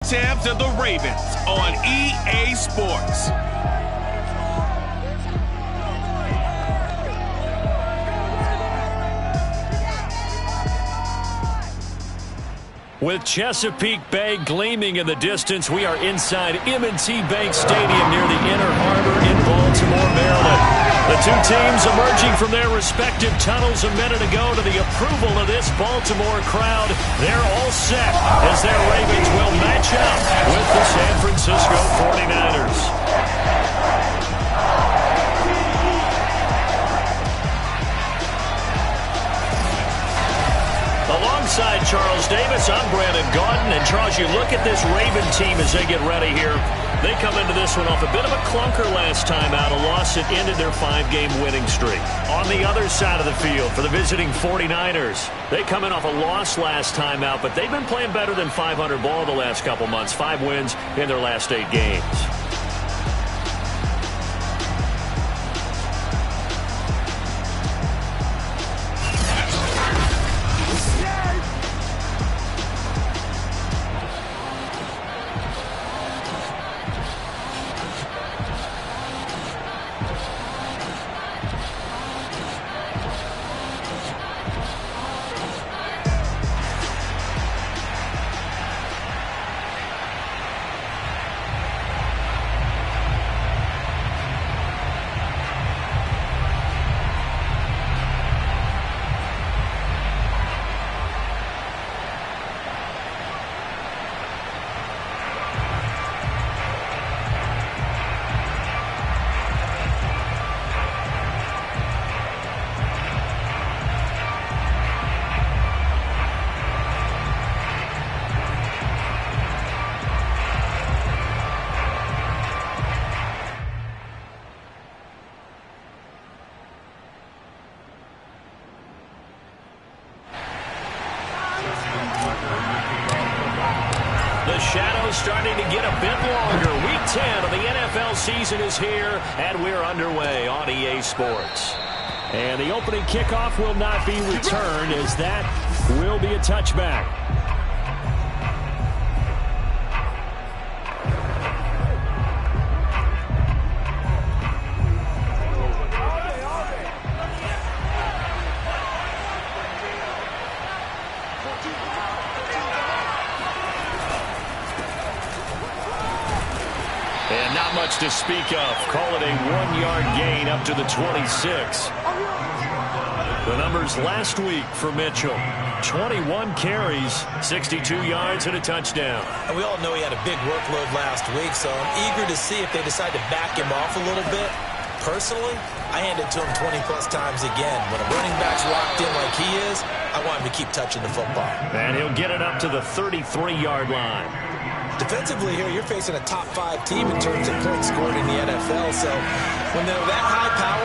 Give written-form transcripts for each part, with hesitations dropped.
champs of the Ravens on EA Sports. With Chesapeake Bay gleaming in the distance, we are inside M&T Bank Stadium near the Inner Harbor in Baltimore, Maryland. The two teams emerging from their respective tunnels a minute ago to the approval of this Baltimore crowd. They're all set as their Ravens will match up with the San Francisco 49ers. Alongside Charles Davis, I'm Brandon Gaudin. And Charles, you look at this Raven team as they get ready here. They come into this one off a bit of a clunker last time out, a loss that ended their 5-game winning streak. On the other side of the field for the visiting 49ers, they come in off a loss last time out, but they've been playing better than 500 ball the last couple months. 5 wins in their last 8 games. Shadows starting to get a bit longer. Week 10 of the NFL season is here, and we're underway on EA Sports. And the opening kickoff will not be returned, as that will be a touchback. And not much to speak of. Call it a 1-yard gain up to the 26. The numbers last week for Mitchell. 21 carries, 62 yards, and a touchdown. And we all know he had a big workload last week, so I'm eager to see if they decide to back him off a little bit. Personally, I hand it to him 20-plus times again. When a running back's locked in like he is, I want him to keep touching the football. And he'll get it up to the 33-yard line. Defensively here, you're facing a top-5 team in terms of points scored in the NFL. So when they're that high power,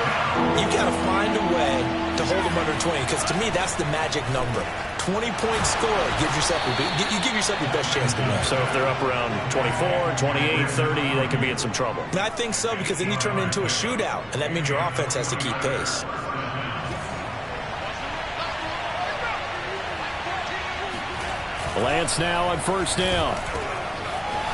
you got to find a way to hold them under 20. Because to me, that's the magic number. 20-point score gives yourself you give yourself your best chance to win. So if they're up around 24, 28, 30, they could be in some trouble. I think so, because then you turn it into a shootout, and that means your offense has to keep pace. Lance now on first down.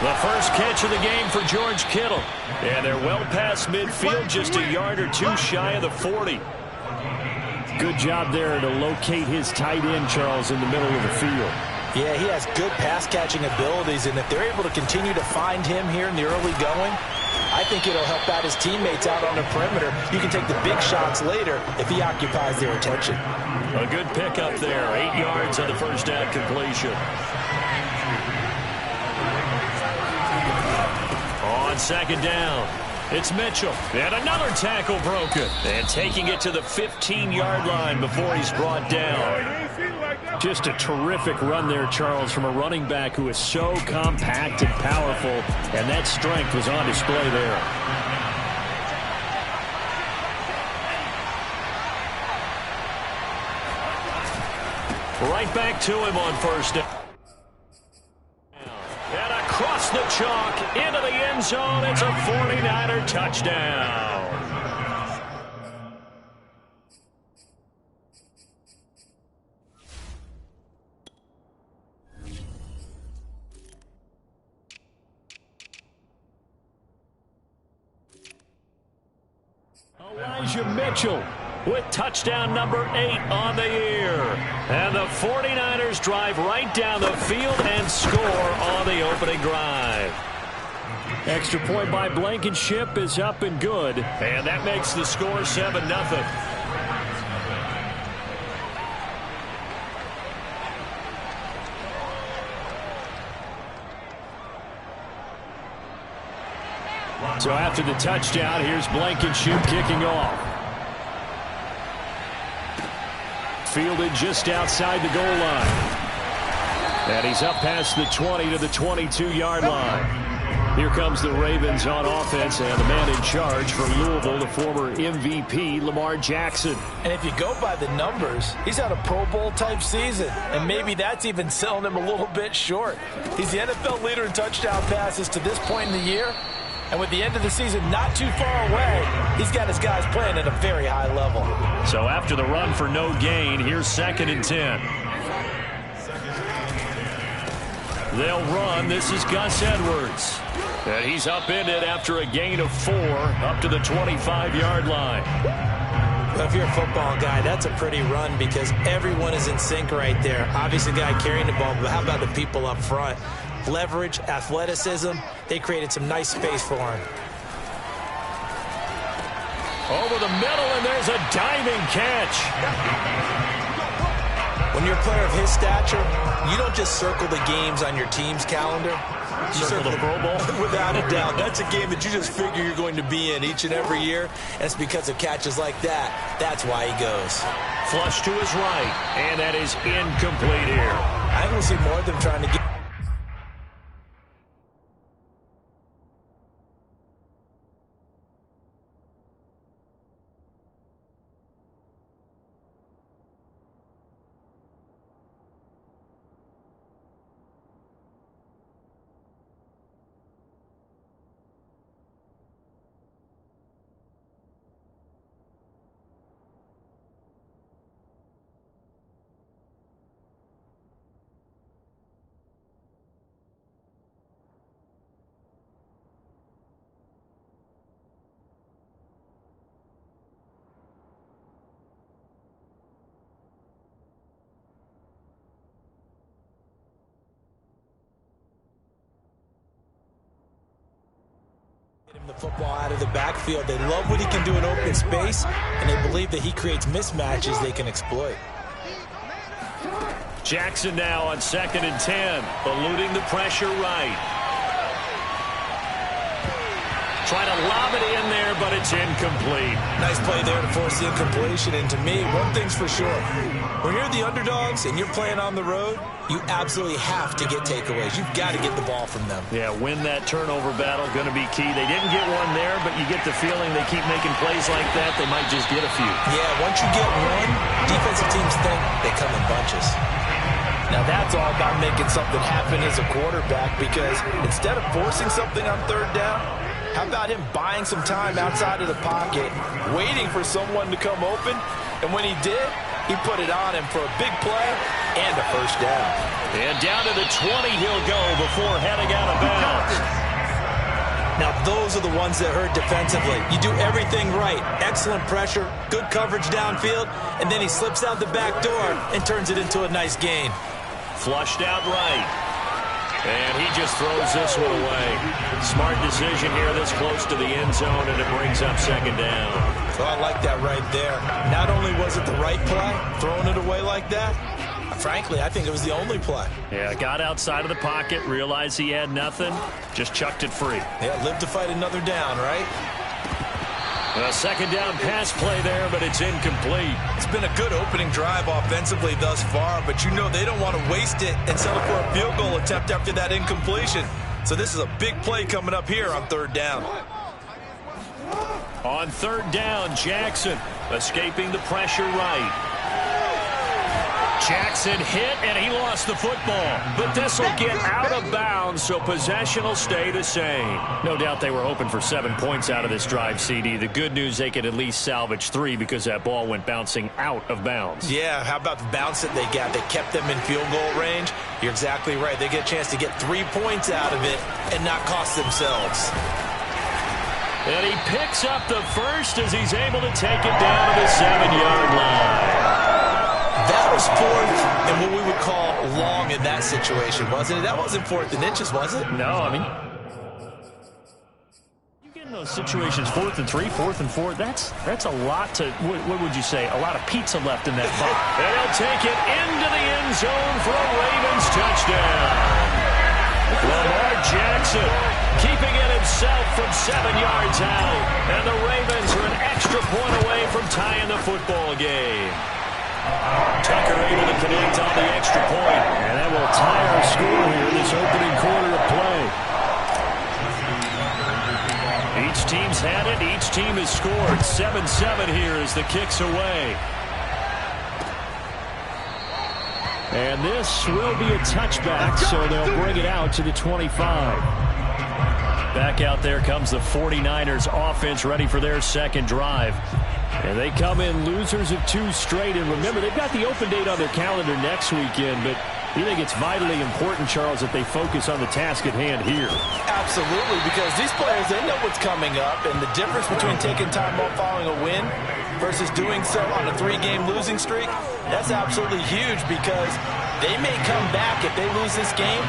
The first catch of the game for George Kittle. And they're well past midfield, just a yard or two shy of the 40. Good job there to locate his tight end, Charles, in the middle of the field. Yeah, he has good pass-catching abilities, and if they're able to continue to find him here in the early going, I think it'll help out his teammates out on the perimeter. You can take the big shots later if he occupies their attention. A good pickup there. 8 yards on the first down completion. On second down, it's Mitchell. And another tackle broken. And taking it to the 15-yard line before he's brought down. Just a terrific run there, Charles, from a running back who is so compact and powerful. And that strength was on display there. Right back to him on first down. And across the chalk into the end zone. It's a 49er touchdown. Elijah Mitchell with touchdown number 8 on the year. And the 49ers drive right down the field and score on the opening drive. Extra point by Blankenship is up and good. And that makes the score 7-0. So after the touchdown, here's Blankenship kicking off. Fielded just outside the goal line. And he's up past the 20 to the 22-yard line. Here comes the Ravens on offense, and the man in charge for Louisville, the former MVP, Lamar Jackson. And if you go by the numbers, he's had a Pro Bowl-type season, and maybe that's even selling him a little bit short. He's the NFL leader in touchdown passes to this point in the year, and with the end of the season not too far away, he's got his guys playing at a very high level. So after the run for no gain, here's 2nd and 10. They'll run. This is Gus Edwards. And he's upended after a gain of 4 up to the 25-yard line. Well, if you're a football guy, that's a pretty run because everyone is in sync right there. Obviously, the guy carrying the ball, but how about the people up front? Leverage, athleticism, they created some nice space for him. Over the middle, and there's a diving catch. When you're a player of his stature, you don't just circle the games on your team's calendar. You circle the Pro Bowl? Without a doubt. That's a game that you just figure you're going to be in each and every year. And it's because of catches like that. That's why he goes. Flush to his right, and that is incomplete here. I think we'll see more of them trying to get. The football out of the backfield. They love what he can do in open space, and they believe that he creates mismatches they can exploit. Jackson now on 2nd and 10, eluding the pressure right. Trying to lob it in there, but it's incomplete. Nice play there to force the incompletion, and to me, one thing's for sure. When you're the underdogs and you're playing on the road, you absolutely have to get takeaways. You've got to get the ball from them. Yeah, win that turnover battle, going to be key. They didn't get one there, but you get the feeling they keep making plays like that, they might just get a few. Yeah, once you get one, defensive teams think they come in bunches. Now that's all about making something happen as a quarterback, because instead of forcing something on 3rd down, how about him buying some time outside of the pocket, waiting for someone to come open, and when he did, he put it on him for a big play and a 1st down. And down to the 20 he'll go before heading out of bounds. Now those are the ones that hurt defensively. You do everything right. Excellent pressure, good coverage downfield, and then he slips out the back door and turns it into a nice gain. Flushed out right. And he just throws this one away. Smart decision here this close to the end zone, and it brings up 2nd down. So I like that right there. Not only was it the right play, throwing it away like that, frankly, I think it was the only play. Yeah, got outside of the pocket, realized he had nothing, just chucked it free. Yeah, live to fight another down, right? A 2nd down pass play there, but it's incomplete. It's been a good opening drive offensively thus far, but you know they don't want to waste it and settle for a field goal attempt after that incompletion. So this is a big play coming up here on 3rd down. On 3rd down, Jackson escaping the pressure right. Jackson hit, and he lost the football. But this will get out of bounds, so possession will stay the same. No doubt they were hoping for 7 points out of this drive, CD. The good news, they could at least salvage 3 because that ball went bouncing out of bounds. Yeah, how about the bounce that they got that kept them in field goal range? You're exactly right. They get a chance to get 3 points out of it and not cost themselves. And he picks up the first as he's able to take it down to the 7-yard line. That was fourth and what we would call long in that situation, wasn't it? That wasn't fourth and inches, was it? No, I mean, you get in those situations, 4th and 3, 4th and 4, that's a lot to, what would you say, a lot of pizza left in that box. And he'll take it into the end zone for a Ravens touchdown. Lamar Jackson keeping it himself from 7 yards out. And the Ravens are an extra point away from tying the football game. Tucker able to connect on the extra point. And that will tie our score here in this opening quarter of play. Each team's had it. Each team has scored. 7-7 here as the kick's away. And this will be a touchback, so they'll bring it out to the 25. Back out there comes the 49ers offense ready for their second drive. And they come in losers of 2 straight. And remember, they've got the open date on their calendar next weekend, but you think it's vitally important, Charles, that they focus on the task at hand here? Absolutely, because these players, they know what's coming up, and the difference between taking time off following a win versus doing so on a 3-game losing streak, that's absolutely huge because they may come back if they lose this game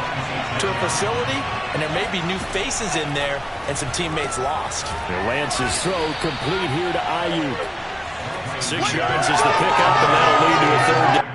to a facility, and there may be new faces in there and some teammates lost. Lance's throw complete here to Ayuk. 6 yards is the pickup, and that'll lead to a third down.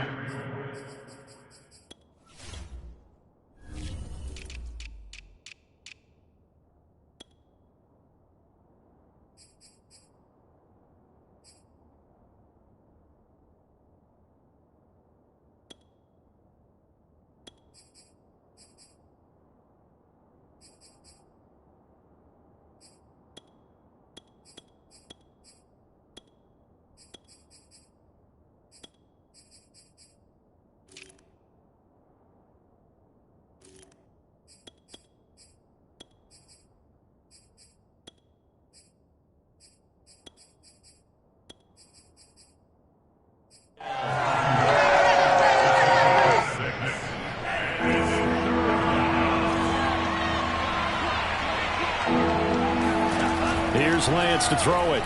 Here's Lance to throw it.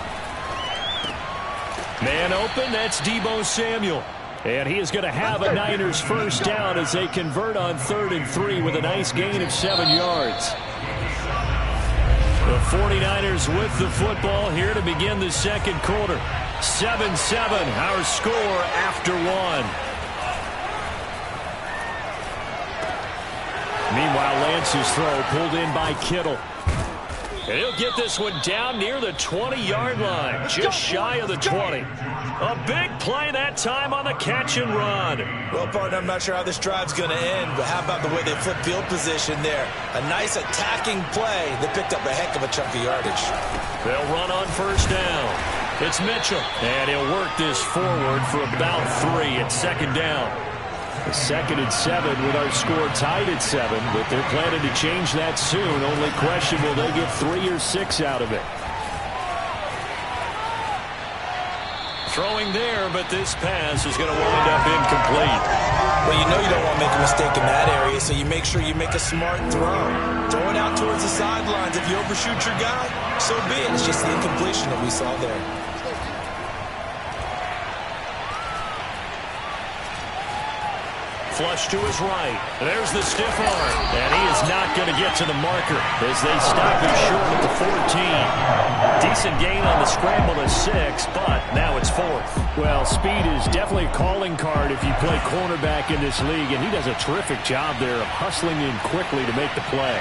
Man open, that's Deebo Samuel. And he is going to have a Niners first down as they convert on 3rd and 3 with a nice gain of 7 yards. The 49ers with the football here to begin the second quarter. 7-7, our score after 1. Meanwhile, Lance's throw pulled in by Kittle. And he'll get this one down near the 20-yard line, just shy of the 20. A big play that time on the catch and run. Well, partner, I'm not sure how this drive's going to end, but how about the way they flip field position there? A nice attacking play that picked up a heck of a chunk of yardage. They'll run on first down. It's Mitchell, and he'll work this forward for about 3 at second down. The 2nd and 7 with our score tied at 7, but they're planning to change that soon. Only question, will they get 3 or 6 out of it? Throwing there, but this pass is going to wind up incomplete. Well, you know you don't want to make a mistake in that area, so you make sure you make a smart throw. Throw it out towards the sidelines. If you overshoot your guy, so be it. It's just the incompletion that we saw there. Flush to his right. There's the stiff arm. And he is not going to get to the marker as they stop him short at the 14. Decent gain on the scramble to 6, but now it's 4th. Well, speed is definitely a calling card if you play cornerback in this league, and he does a terrific job there of hustling in quickly to make the play.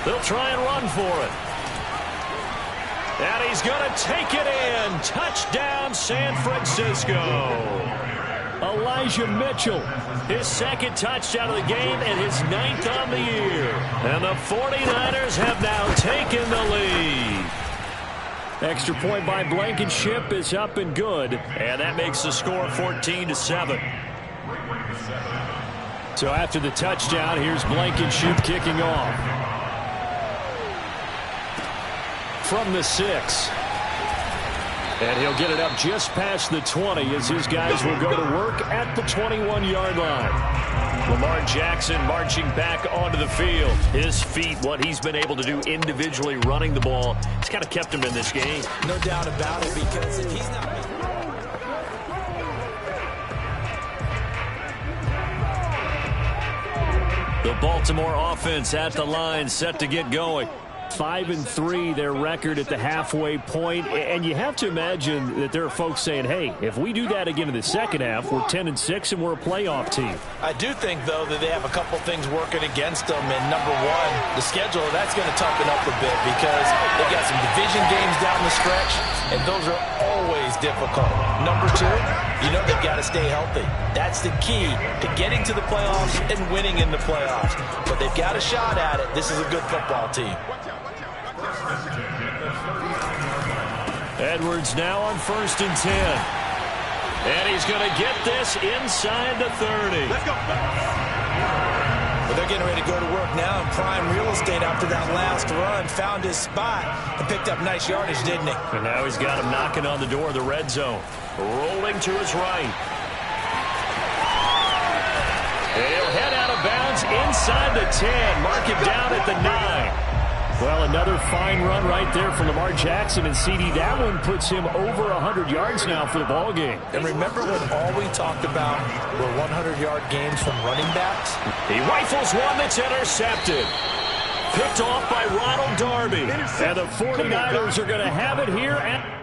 They'll try and run for it. And he's going to take it in. Touchdown, San Francisco. Elijah Mitchell, his 2nd touchdown of the game and his 9th on the year. And the 49ers have now taken the lead. Extra point by Blankenship is up and good. And that makes the score 14-7. So after the touchdown, here's Blankenship kicking off. From the 6. And he'll get it up just past the 20 as his guys will go to work at the 21-yard line. Lamar Jackson marching back onto the field. His feet, what he's been able to do individually running the ball, it's kind of kept him in this game. No doubt about it, because if he's not... The Baltimore offense at the line, set to get going. 5-3, their record at the halfway point, and you have to imagine that there are folks saying, hey, if we do that again in the second half, we're 10-6 and we're a playoff team. I do think, though, that they have a couple things working against them, and number one, the schedule, that's going to toughen up a bit because they've got some division games down the stretch, and those are always difficult. Number two, you know they've got to stay healthy. That's the key to getting to the playoffs and winning in the playoffs. But they've got a shot at it. This is a good football team. Edwards now on 1st and 10. And he's going to get this inside the 30. Let's go. Well, they're getting ready to go to work now in prime real estate after that last run. Found his spot and picked up nice yardage, didn't he? And now he's got him knocking on the door of the red zone. Rolling to his right. And he'll head out of bounds inside the 10. Mark him down at the 9. Well, another fine run right there for Lamar Jackson and CD. That one puts him over 100 yards now for the ball game. And remember when all we talked about were 100-yard games from running backs? He rifles one that's intercepted. Picked off by Ronald Darby. And the 49ers are going to have it here at...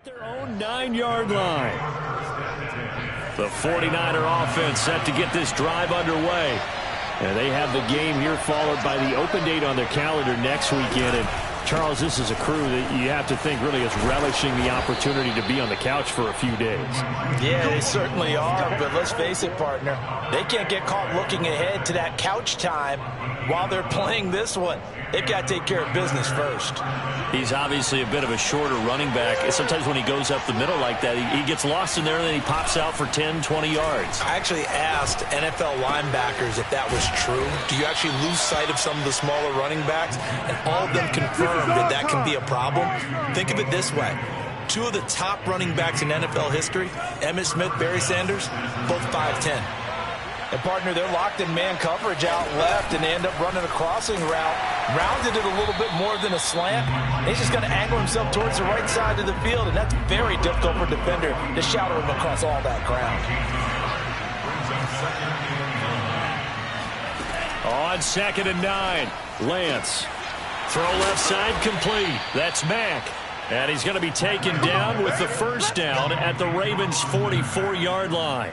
their own 9-yard line. The 49er offense set to get this drive underway. And they have the game here followed by the open date on their calendar next weekend. And Charles, this is a crew that you have to think really is relishing the opportunity to be on the couch for a few days. Yeah, they certainly are, but let's face it, partner. They can't get caught looking ahead to that couch time while they're playing this one. They've got to take care of business first. He's obviously a bit of a shorter running back. Sometimes when he goes up the middle like that, he gets lost in there and then he pops out for 10, 20 yards. I actually asked NFL linebackers if that was true. Do you actually lose sight of some of the smaller running backs? And all of them confirmed that that can be a problem. Think of it this way. Two of the top running backs in NFL history, Emmitt Smith, Barry Sanders, both 5'10". And, partner, they're locked in man coverage out left, and they end up running a crossing route. Rounded it a little bit more than a slant. He's just going to angle himself towards the right side of the field, and that's very difficult for a defender to shadow him across all that ground. On 2nd and 9, Lance. Throw left side complete. That's Mack. And he's going to be taken down with the first down at the Ravens' 44-yard line.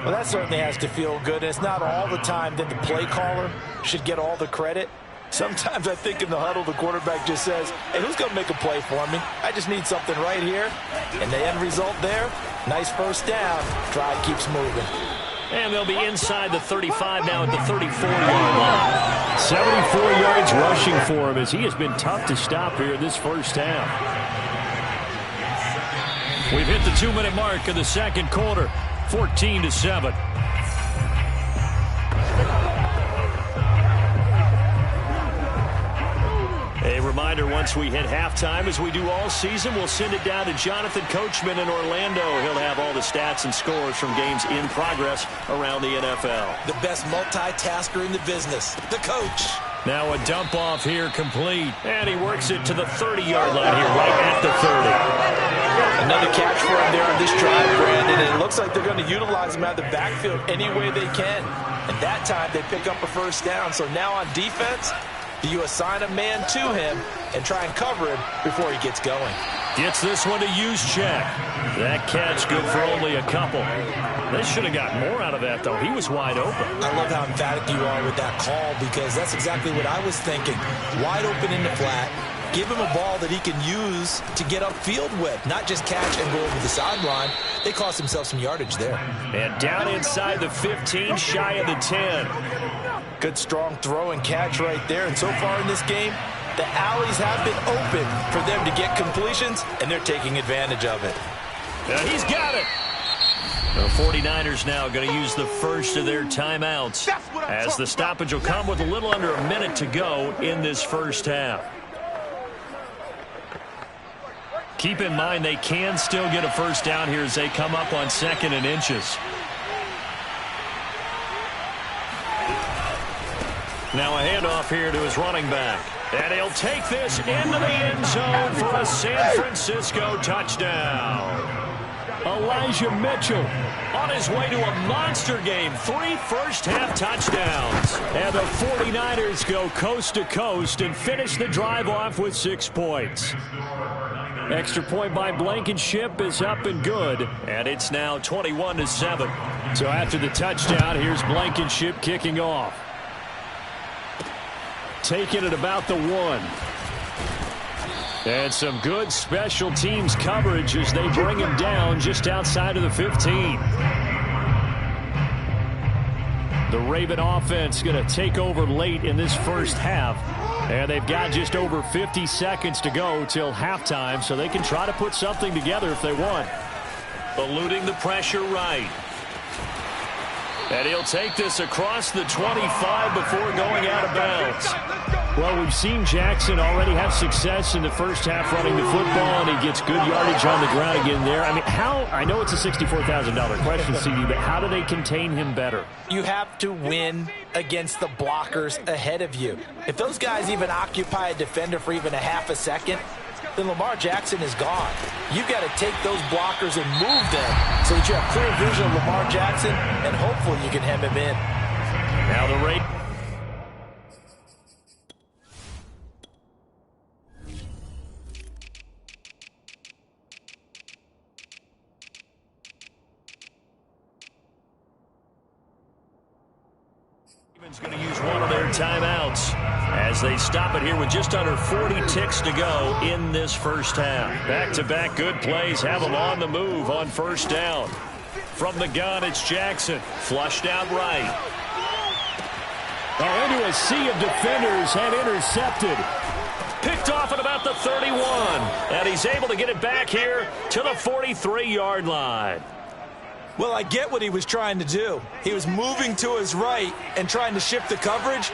Well, that certainly has to feel good. It's not all the time that the play caller should get all the credit. Sometimes I think in the huddle, the quarterback just says, hey, who's going to make a play for me? I just need something right here. And the end result there, nice first down. Drive keeps moving. And they'll be inside the 35 now at the 34-yard line. 74 yards rushing for him as he has been tough to stop here in this first half. We've hit the 2-minute mark of the second quarter. 14-7. A reminder, once we hit halftime, as we do all season, we'll send it down to Jonathan Coachman in Orlando. He'll have all the stats and scores from games in progress around the NFL. The best multitasker in the business, the coach. Now a dump off here complete. And he works it to the 30-yard line here, right at the 30. Another catch for him there on this drive, Brandon. And it looks like they're going to utilize him out of the backfield any way they can. And that time they pick up a first down. So now on defense, do you assign a man to him and try and cover him before he gets going? Gets this one to use check. That catch good for only a couple. They should have got more out of that, though. He was wide open. I love how emphatic you are with that call because that's exactly what I was thinking. Wide open in the flat. Give him a ball that he can use to get upfield with, not just catch and go over the sideline. They cost themselves some yardage there. And down inside the 15, shy of the 10. Good strong throw and catch right there. And so far in this game, the alleys have been open for them to get completions, and they're taking advantage of it. He's got it. The 49ers now going to use the first of their timeouts as the stoppage will come with a little under a minute to go in this first half. Keep in mind they can still get a first down here as they come up on 2nd and inches. Now a handoff here to his running back. And he'll take this into the end zone for a San Francisco touchdown. Elijah Mitchell on his way to a monster game. 3 first-half touchdowns. And the 49ers go coast to coast and finish the drive off with 6 points. Extra point by Blankenship is up and good. And it's now 21-7. So after the touchdown, here's Blankenship kicking off. Taking it about the 1. And some good special teams coverage as they bring him down just outside of the 15. The Raven offense going to take over late in this first half. And they've got just over 50 seconds to go till halftime, so they can try to put something together if they want. Eluding the pressure right. And he'll take this across the 25 before going out of bounds. Well, we've seen Jackson already have success in the first half running the football, and he gets good yardage on the ground again there. I mean, I know it's a $64,000 question, CD, but how do they contain him better? You have to win against the blockers ahead of you. If those guys even occupy a defender for even a half a second, then Lamar Jackson is gone. You've got to take those blockers and move them so that you have clear vision of Lamar Jackson, and hopefully you can hem him in. Now the rate. Going to use one of their timeouts as they stop it here with just under 40 ticks to go in this first half. Back-to-back good plays have them on the move on first down. From the gun, it's Jackson. Flushed out right. Into a sea of defenders and intercepted. Picked off at about the 31. And he's able to get it back here to the 43-yard line. Well, I get what he was trying to do. He was moving to his right and trying to shift the coverage,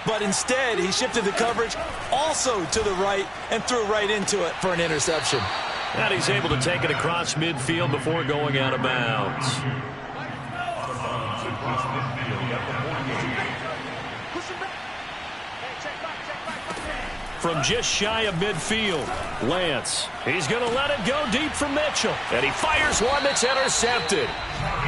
but instead he shifted the coverage also to the right and threw right into it for an interception. And he's able to take it across midfield before going out of bounds. From just shy of midfield, Lance. He's going to let it go deep from Mitchell. And he fires one that's intercepted.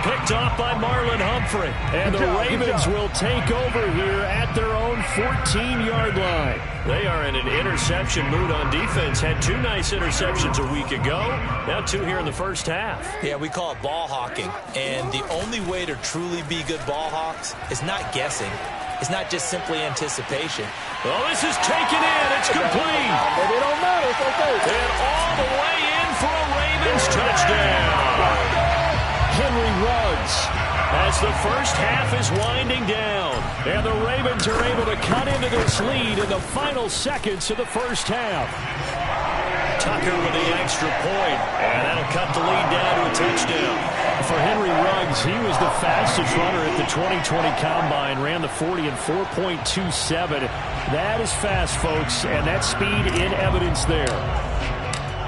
Picked off by Marlon Humphrey. And the Ravens will take over here at their own 14-yard line. They are in an interception mood on defense. Had 2 nice interceptions a week ago. Now 2 here in the first half. Yeah, we call it ball hawking. And the only way to truly be good ball hawks is not guessing. It's not just simply anticipation. Oh, this is taken in. It's complete. But it don't matter. It's okay. And all the way in for a Ravens touchdown. Henry Ruggs as the first half is winding down. And the Ravens are able to cut into this lead in the final seconds of the first half. Tucker with the extra point. And that'll cut the lead down to a touchdown. For Henry Ruggs, he was the fastest runner at the 2020 Combine. Ran the 40 in 4.27. That is fast, folks, and that speed in evidence there.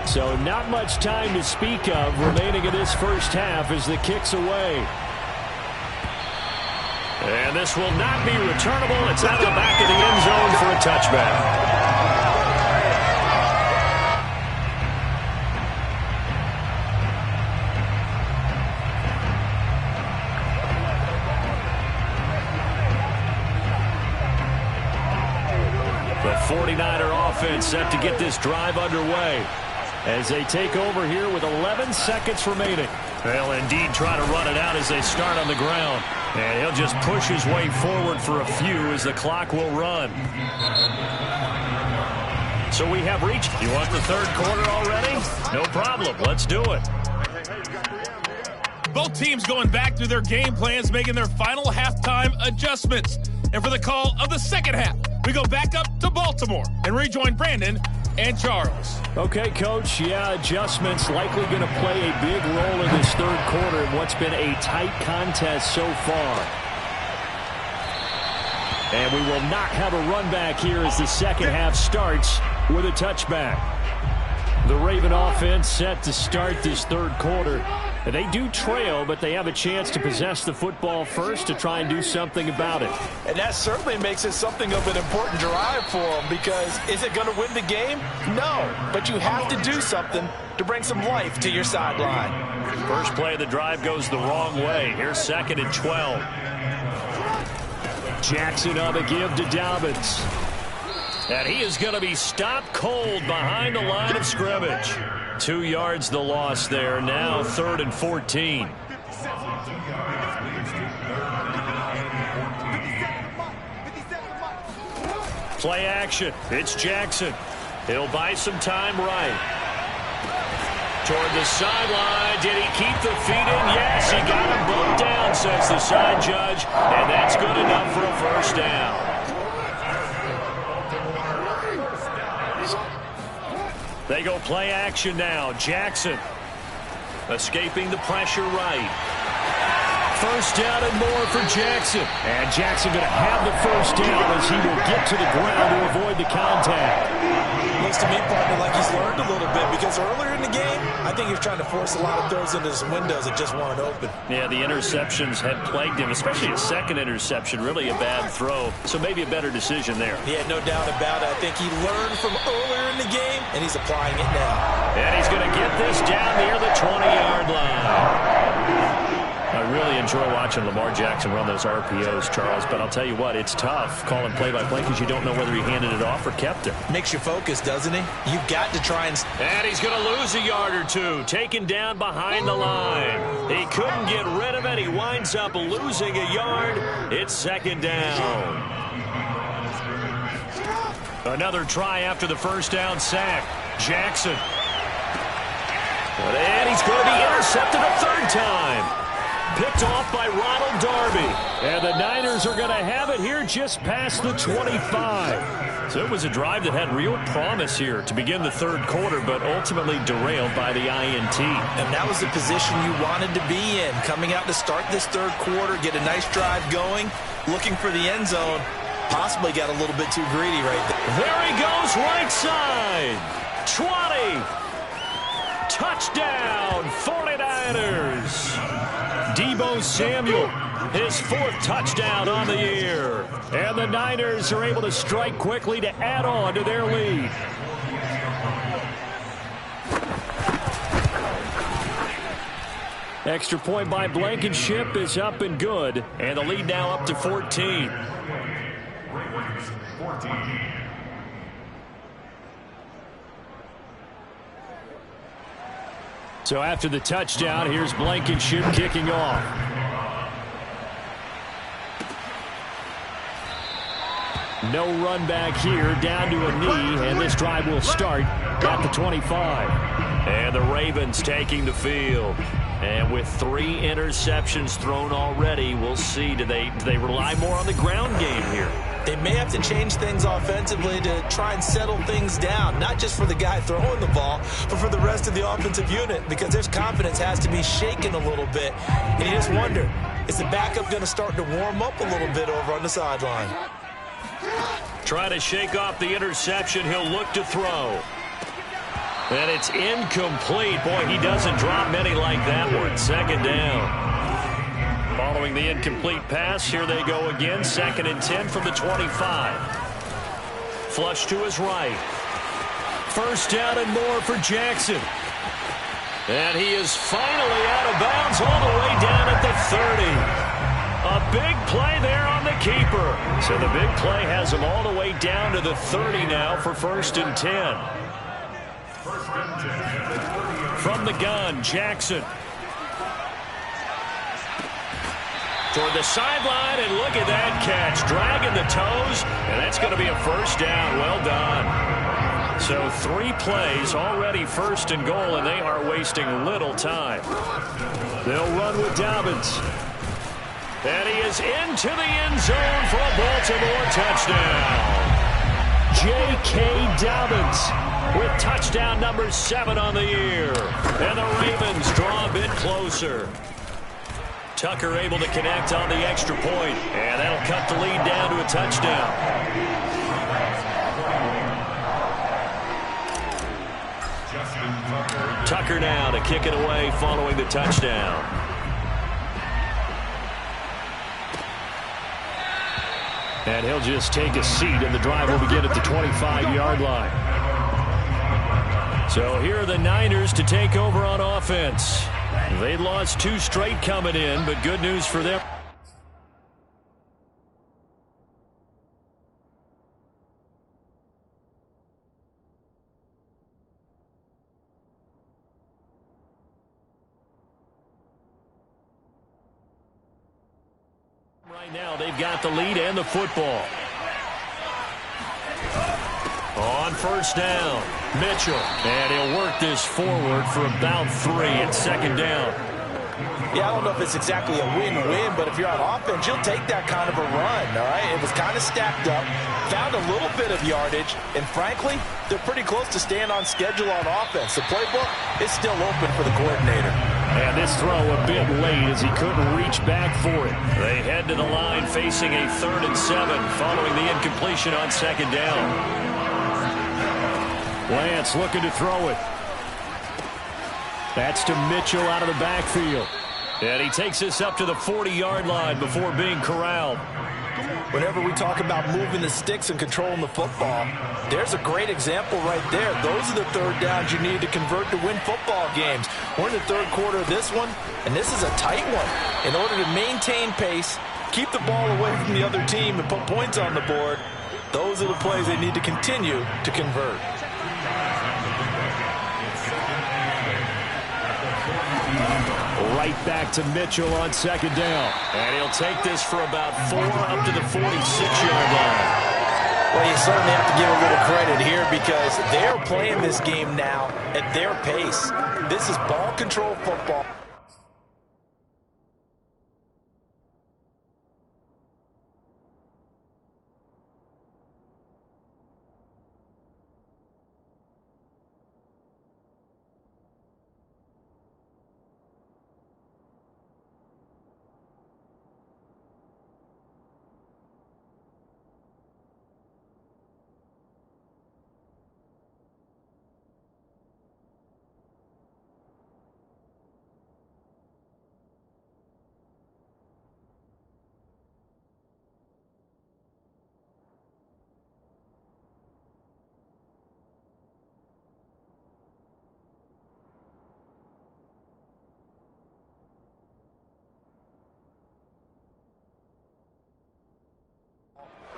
So not much time to speak of remaining in this first half as the kick's away. And this will not be returnable. It's out of the back of the end zone for a touchback. The 49er offense set to get this drive underway. as they take over here with 11 seconds remaining. They'll indeed try to run it out as they start on the ground. And he'll just push his way forward for a few as the clock will run. So we have reached. You want the third quarter already? No problem. Let's do it. Both teams going back through their game plans, making their final halftime adjustments. And for the call of the second half, we go back up to Baltimore and rejoin Brandon and Charles. Okay, Coach. Yeah, adjustments likely going to play a big role in this third quarter in what's been a tight contest so far. And we will not have a run back here as the second half starts with a touchback. The Raven offense set to start this third quarter. And they do trail, but they have a chance to possess the football first to try and do something about it. And that certainly makes it something of an important drive for them, because is it going to win the game? No, but you have to do something to bring some life to your sideline. First play of the drive goes the wrong way. Here's 2nd and 12. Jackson on the give to Dobbins. And he is going to be stopped cold behind the line of scrimmage. 2 yards the loss there. Now 3rd and 14. Play action. It's Jackson. He'll buy some time right. Toward the sideline. Did he keep the feet in? Yes, he got him both down, says the side judge. And that's good enough for a first down. They go play action now. Jackson escaping the pressure right. First down and more for Jackson. And Jackson going to have the first down as he will get to the ground to avoid the contact. Looks to me, partner, like he's learned a little bit, because earlier in the game, I think he was trying to force a lot of throws into some windows that just weren't open. Yeah, the interceptions had plagued him, especially a second interception, really a bad throw. So maybe a better decision there. Yeah, no doubt about it. I think he learned from earlier in the game, and he's applying it now. And he's going to get this down near the 20-yard line. I really enjoy watching Lamar Jackson run those RPOs, Charles, but I'll tell you what, it's tough calling play-by-play because you don't know whether he handed it off or kept it. Makes you focus, doesn't he? You've got to try and... And he's going to lose a yard or two, taken down behind the line. He couldn't get rid of it. He winds up losing a yard. It's 2nd down. Another try after the first down sack. Jackson. And he's going to be intercepted a third time. Picked off by Ronald Darby. And the Niners are going to have it here just past the 25. So it was a drive that had real promise here to begin the third quarter, but ultimately derailed by the INT. And that was the position you wanted to be in. Coming out to start this third quarter, get a nice drive going, looking for the end zone. Possibly got a little bit too greedy right there. There he goes, right side. 20. Touchdown, 49ers. Deebo Samuel, his 4th touchdown on the year. And the Niners are able to strike quickly to add on to their lead. Extra point by Blankenship is up and good. And the lead now up to 14. So after the touchdown, here's Blankenship kicking off. No run back here, down to a knee, and this drive will start at the 25. And the Ravens taking the field. And with 3 interceptions thrown already, we'll see. Do they rely more on the ground game here? They may have to change things offensively to try and settle things down, not just for the guy throwing the ball, but for the rest of the offensive unit, because their confidence has to be shaken a little bit. And you just wonder, is the backup going to start to warm up a little bit over on the sideline? Try to shake off the interception. He'll look to throw. And it's incomplete. Boy, he doesn't drop many like that one. 2nd down. Following the incomplete pass, here they go again. 2nd and 10 from the 25. Flush to his right. First down and more for Jackson. And he is finally out of bounds all the way down at the 30. A big play there on the keeper. So the big play has him all the way down to the 30 now for 1st and 10. From the gun, Jackson. Toward the sideline, and look at that catch. Dragging the toes, and that's going to be a first down. Well done. So 3 plays, already first and goal, and they are wasting little time. They'll run with Dobbins. And he is into the end zone for a Baltimore touchdown. J.K. Dobbins with touchdown number 7 on the year. And the Ravens draw a bit closer. Tucker able to connect on the extra point, and that'll cut the lead down to a touchdown. Tucker now to kick it away following the touchdown. And he'll just take a seat, and the drive will begin at the 25-yard line. So here are the Niners to take over on offense. They lost 2 straight coming in, but good news for them. Right now, they've got the lead and the football. On first down, Mitchell. And he'll work this forward for about 3 at second down. Yeah, I don't know if it's exactly a win-win, but if you're on offense, you'll take that kind of a run, all right? It was kind of stacked up, found a little bit of yardage, and frankly, they're pretty close to staying on schedule on offense. The playbook is still open for the coordinator. And this throw a bit late as he couldn't reach back for it. They head to the line facing a 3rd and 7 following the incompletion on second down. Lance looking to throw it. That's to Mitchell out of the backfield. And he takes this up to the 40-yard line before being corralled. Whenever we talk about moving the sticks and controlling the football, there's a great example right there. Those are the 3rd downs you need to convert to win football games. We're in the 3rd quarter of this one, and this is a tight one. In order to maintain pace, keep the ball away from the other team, and put points on the board, those are the plays they need to continue to convert. Right back to Mitchell on second down. And he'll take this for about 4 up to the 46-yard line. Well, you certainly have to give a little credit here because they're playing this game now at their pace. This is ball control football.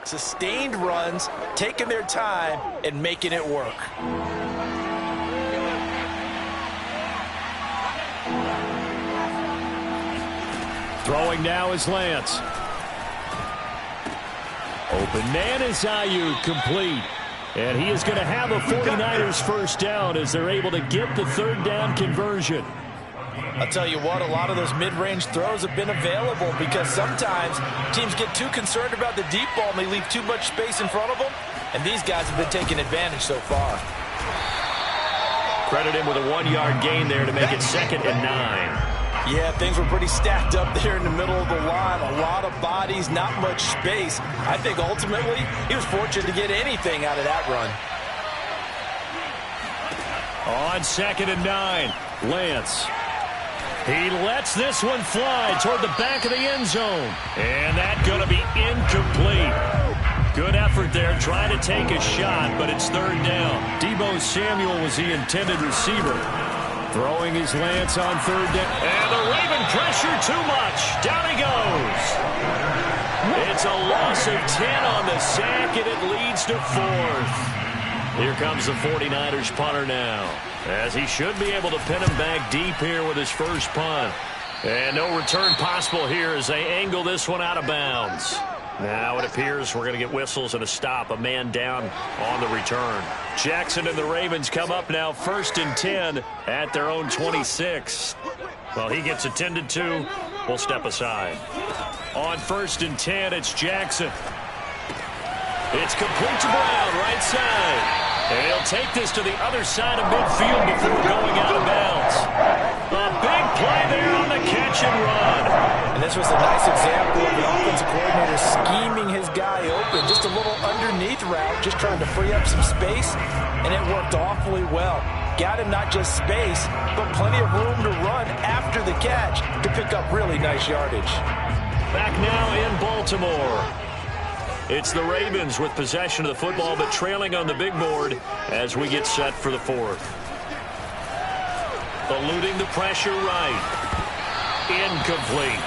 Sustained runs, taking their time, and making it work. Throwing now is Lance. Open man is Ayuk, complete. And he is going to have a 49ers first down as they're able to get the 3rd down conversion. I'll tell you what, a lot of those mid-range throws have been available because sometimes teams get too concerned about the deep ball and they leave too much space in front of them, and these guys have been taking advantage so far. Credit him with a 1-yard gain there to make it 2nd and 9. Yeah, things were pretty stacked up there in the middle of the line. A lot of bodies, not much space. I think ultimately he was fortunate to get anything out of that run. On 2nd and 9, Lance. He lets this one fly toward the back of the end zone. And that's going to be incomplete. Good effort there, trying to take a shot, but it's 3rd down. Deebo Samuel was the intended receiver. Throwing his Lance on 3rd down. And the Raven pressure too much. Down he goes. It's a loss of 10 on the sack, and it leads to 4th. Here comes the 49ers punter now, as he should be able to pin him back deep here with his first punt. And no return possible here as they angle this one out of bounds. Now it appears we're going to get whistles and a stop. A man down on the return. Jackson and the Ravens come up now 1st and 10 at their own 26. Well, he gets attended to. We'll step aside. On 1st and 10, it's Jackson. It's complete to Brown, right side. And he'll take this to the other side of midfield before going out of bounds. A big play there on the catch and run. And this was a nice example of the offensive coordinator scheming his guy open. Just a little underneath route, just trying to free up some space, and it worked awfully well. Got him not just space, but plenty of room to run after the catch to pick up really nice yardage. Back now in Baltimore. It's the Ravens with possession of the football, but trailing on the big board as we get set for the 4th. Eluding the pressure right. Incomplete.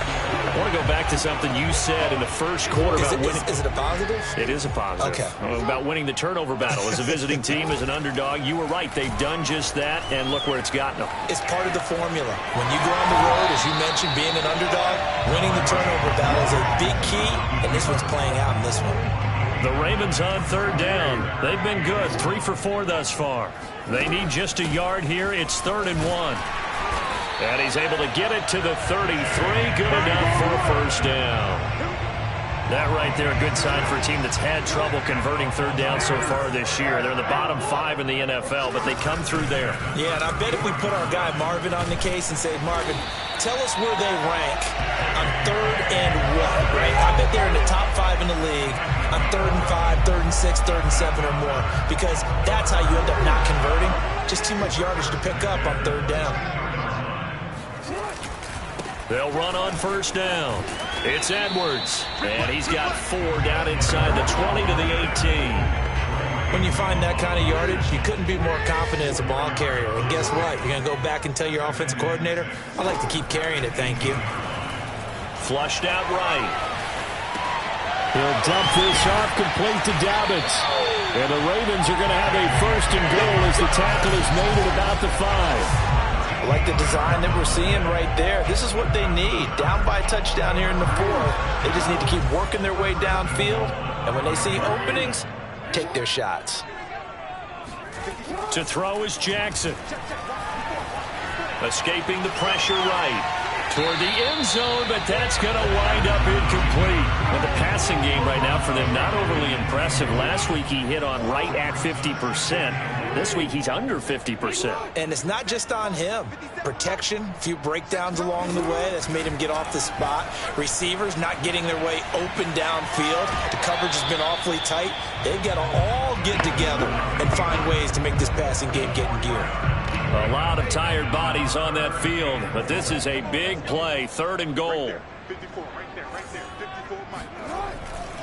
I want to go back to something you said in the first quarter about winning. Is it a positive? It is a positive. Okay. About winning the turnover battle. As a visiting team, as an underdog, you were right. They've done just that, and look where it's gotten them. It's part of the formula. When you go on the road, as you mentioned, being an underdog, winning the turnover battle is a big key, and this one's playing out in this one. The Ravens on 3rd down. They've been good. 3 for 4 thus far. They need just a yard here. It's 3rd and 1. And he's able to get it to the 33. Good enough for a 1st down. That right there, a good sign for a team that's had trouble converting 3rd down so far this year. They're in the bottom 5 in the NFL, but they come through there. Yeah, and I bet if we put our guy Marvin on the case and say, Marvin, tell us where they rank on 3rd and what, right? I bet they're in the top 5 in the league on 3rd and 5, 3rd and 6, 3rd and 7 or more, because that's how you end up not converting. Just too much yardage to pick up on 3rd down. They'll run on 1st down. It's Edwards, and he's got 4 down inside the 20 to the 18. When you find that kind of yardage, you couldn't be more confident as a ball carrier. And guess what? You're going to go back and tell your offensive coordinator, I'd like to keep carrying it, thank you. Flushed out right. He'll dump this off complete to Dobbins. And the Ravens are going to have a 1st and goal as the tackle is made at about the 5. I like the design that we're seeing right there. This is what they need. Down by a touchdown here in the 4th. They just need to keep working their way downfield. And when they see openings, take their shots. To throw is Jackson. Escaping the pressure right. Toward the end zone, but that's going to wind up incomplete. Well, the passing game right now for them, not overly impressive. Last week he hit on right at 50%. This week he's under 50%. And it's not just on him. Protection, a few breakdowns along the way. That's made him get off the spot. Receivers not getting their way open downfield. The coverage has been awfully tight. They've got to all get together and find ways to make this passing game get in gear. A lot of tired bodies on that field, but this is a big play. 3rd and goal.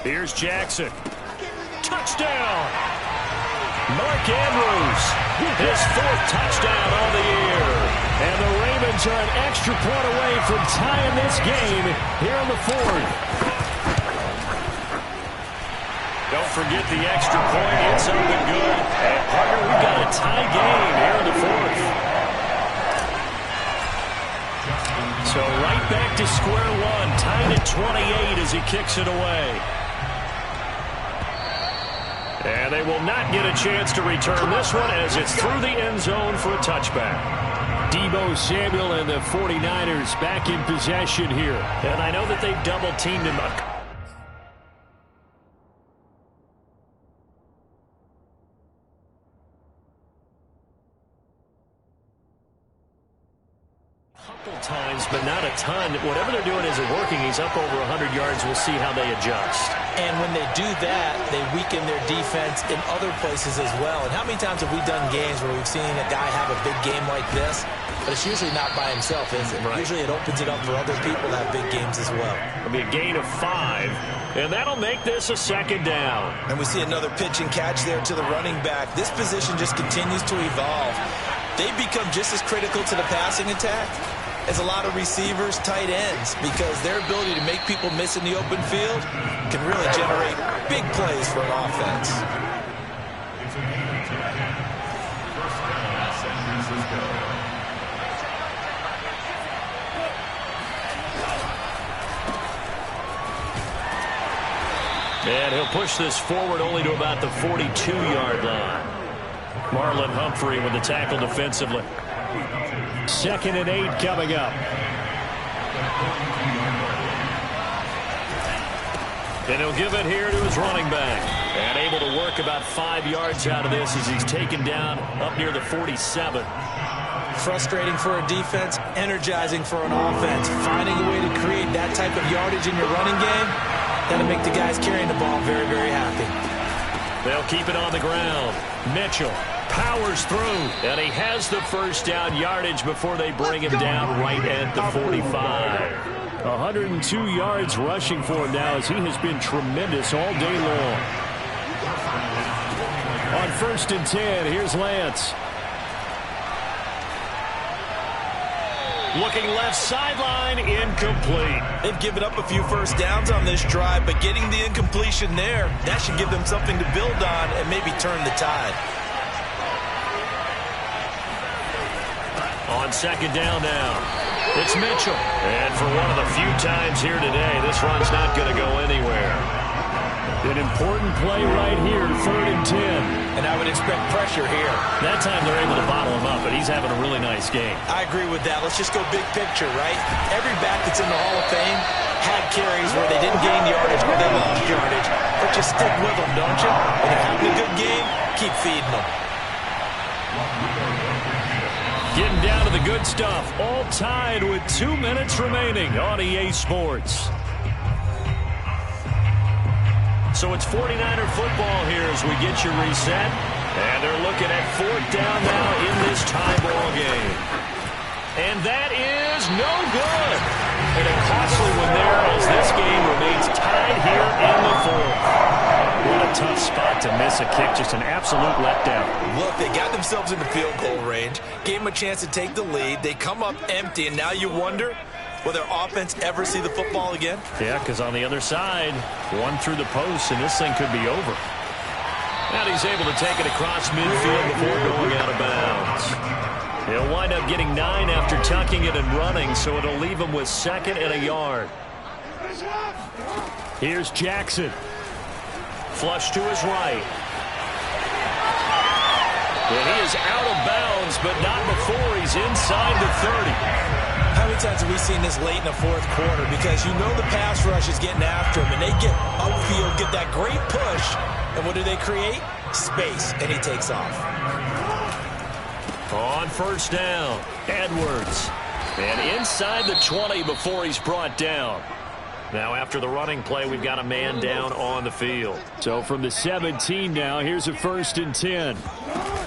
Here's Jackson. Touchdown! Mark Andrews, his 4th touchdown on the year. And the Ravens are an extra point away from tying this game here in the 4th. Don't forget the extra point. It's up and good. And partner, we've got a tie game here in the 4th. So right back to square one. Tied at 28 as he kicks it away. And they will not get a chance to return this one as it's through the end zone for a touchback. Deebo Samuel and the 49ers back in possession here. And I know that they've double-teamed him times, but not a ton. Whatever they're doing isn't working. He's up over 100 yards. We'll see how they adjust. And when they do that, they weaken their defense in other places as well. And how many times have we done games where we've seen a guy have a big game like this, but it's usually not by himself, is it? Right. Usually it opens it up for other people to have big games as well. It'll be a gain of 5, and that'll make this a 2nd down. And we see another pitch and catch there to the running back. This position just continues to evolve. They become just as critical to the passing attack as a lot of receivers, tight ends, because their ability to make people miss in the open field can really generate big plays for an offense. And he'll push this forward only to about the 42-yard line. Marlon Humphrey with the tackle defensively. 2nd and 8 coming up. And he'll give it here to his running back. And able to work about 5 yards out of this as he's taken down up near the 47. Frustrating for a defense, energizing for an offense. Finding a way to create that type of yardage in your running game, that'll make the guys carrying the ball very, very happy. They'll keep it on the ground. Mitchell powers through, and he has the first down yardage before they bring him down right at the 45. 102 yards rushing for him now as he has been tremendous all day long. On 1st and 10, here's Lance. Looking left sideline, incomplete. They've given up a few first downs on this drive, but getting the incompletion there, that should give them something to build on and maybe turn the tide. On 2nd down now, it's Mitchell. And for one of the few times here today, this run's not going to go anywhere. An important play right here, 3rd and 10. And I would expect pressure here. That time they're able to bottle him up, but he's having a really nice game. I agree with that. Let's just go big picture, right? Every back that's in the Hall of Fame had carries where they didn't gain yardage or they lost yardage. But you stick with them, don't you? When they're having a good game, keep feeding them. Getting down to the good stuff. All tied with 2 minutes remaining on EA Sports. So it's 49er football here as we get you reset. And they're looking at 4th down now in this tie ball game. And that is no good. And a costly one there as this game remains tied here in the 4th. What a tough spot to miss a kick. Just an absolute letdown. Look, they got themselves in the field goal range. Gave them a chance to take the lead. They come up empty, and now you wonder, will their offense ever see the football again? Yeah, because on the other side, one through the post, and this thing could be over. And he's able to take it across midfield before going out of bounds. He'll wind up getting 9 after tucking it and running, so it'll leave him with 2nd and a yard. Here's Jackson. Flush to his right. And he is out of bounds, but not before he's inside the 30. How many times have we seen this late in the 4th quarter? Because you know the pass rush is getting after him, and they get upfield, get that great push, and what do they create? Space, and he takes off. On 1st down, Edwards. And inside the 20 before he's brought down. Now after the running play, we've got a man down on the field. So from the 17 now, here's a 1st and 10.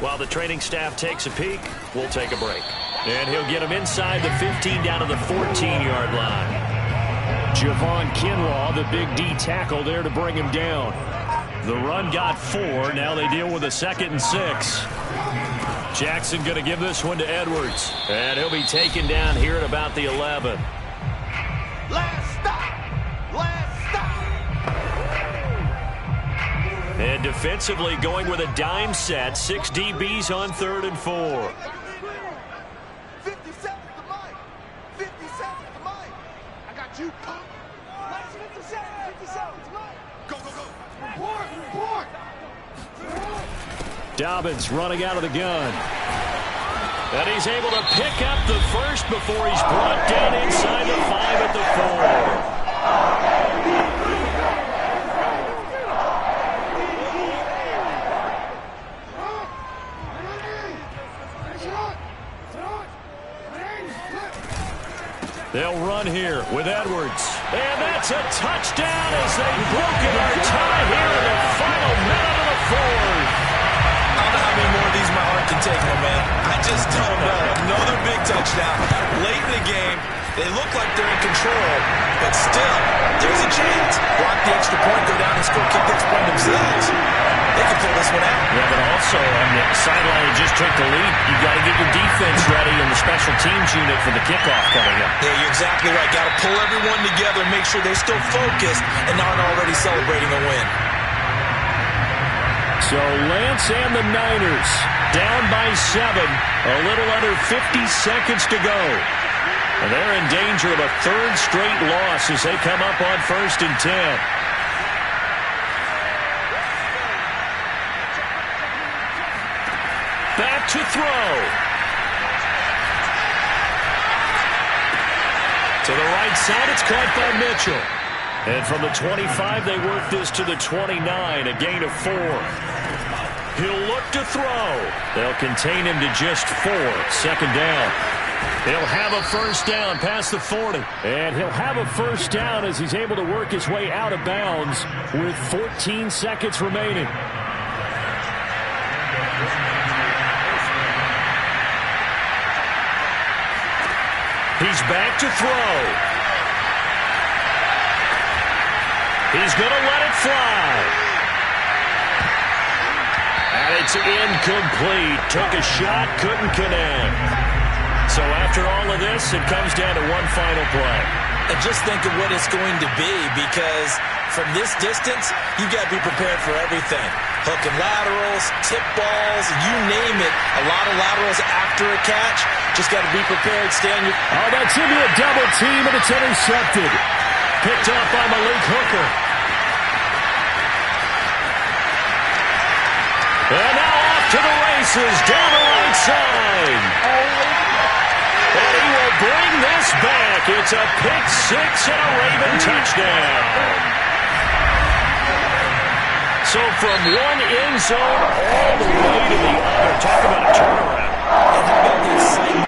While the training staff takes a peek, we'll take a break. And he'll get him inside the 15 down to the 14-yard line. Javon Kinlaw, the big D tackle there to bring him down. The run got 4. Now they deal with a 2nd and 6. Jackson going to give this one to Edwards. And he'll be taken down here at about the 11. Last stop! Last stop! And defensively going with a dime set. 6 DBs on 3rd and 4. 50 seconds to Mike! 50 seconds to Mike! I got you, punk! 50 seconds to Mike! Go, go, go! Report! Dobbins running out of the gun. And he's able to pick up the first before he's brought down inside the 5 at the 4. They'll run here with Edwards. And that's a touchdown as they've broken our tie here in the final minute of the 4th. I don't know how many more of these my heart can take, my man. I just don't know. Another big touchdown. Late in the game, they look like they're in control, but still, there's a chance. Block the extra point, go down and score, kick the extra point themselves. They can pull this one out. Yeah, but also on the sideline that just took the lead, you got to get your defense ready and the special teams unit for the kickoff coming up. Yeah, you're exactly right. Got to pull everyone together and make sure they're still focused and aren't already celebrating a win. So Lance and the Niners down by 7. A little under 50 seconds to go. And they're in danger of a third straight loss as they come up on 1st and 10. Back to throw. To the right side, it's caught by Mitchell. And from the 25, they work this to the 29, a gain of 4. He'll look to throw. They'll contain him to just 4. 2nd down. He'll have a first down past the 40. And he'll have a first down as he's able to work his way out of bounds with 14 seconds remaining. He's back to throw. He's going to let it fly. And it's incomplete. Took a shot, couldn't connect. So after all of this, it comes down to one final play. And just think of what it's going to be, because from this distance, you've got to be prepared for everything. Hook and laterals, tip balls, you name it. A lot of laterals after a catch. Just got to be prepared. Stay on your... Oh, that's into a double team, and it's intercepted. Picked off by Malik Hooker. And now off to the races, down the right side. And he will bring this back. It's a pick 6 and a Raven touchdown. So from one end zone all the way to the other. Talk about a turnaround. And how about the excitement